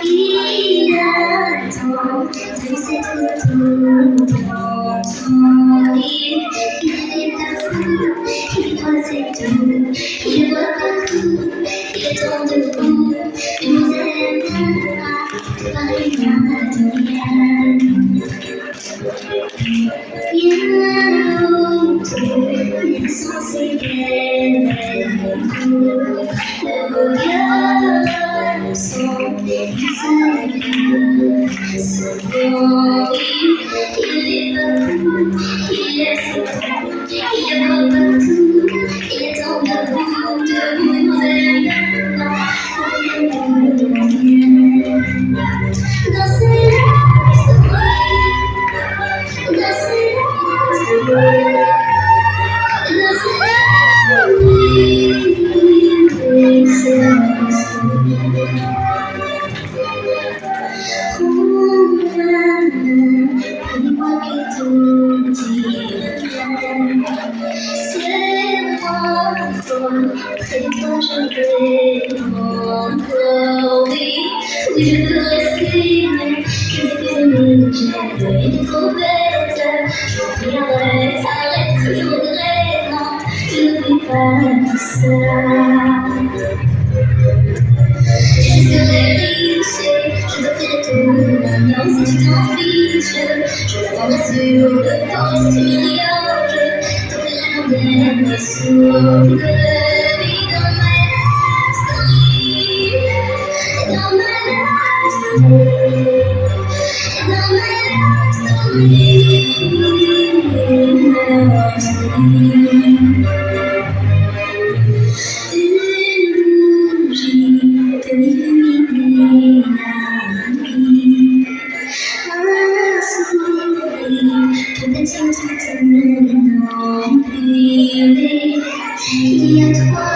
Il attend de cette retour dans son lit. Il est à fou, il croit c'est tout, il voit partout, il attend debout. Il nous aime par une rien. Bientôt, sans ses guerres, le beau garçon qui s'allume. Cependant, il est partout, il est fou, il voit partout, il est en debout, debout, nous aime dans ses lèvres, dans ses lèvres, oui, je peux rester, mais quelques minutes, j'ai été trop bête. Je reviendrai, arrête, je regrette, non, je ne fais pas tout ça. Je serai riche, je te ferai tout, maintenant si tu t'en fiches, je t'attendrai sur le pont, si tu m'y regardes, je te ferai un dernier souffle de vie dans ma love story, dans ma love story, dans ma love story, ma love story. Une bougie peut illuminer la nuit. Un sourire peut être toute l'emplir. Il y a toi,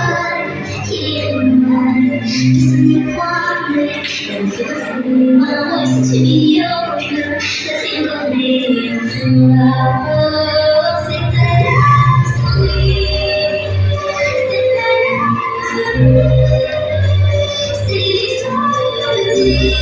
il y a moi, personne n'y croit, mais elle me fait fou. Moi, si tu m'ignores, je te rigoler. C'est ta love story. C'est l'histoire de vie.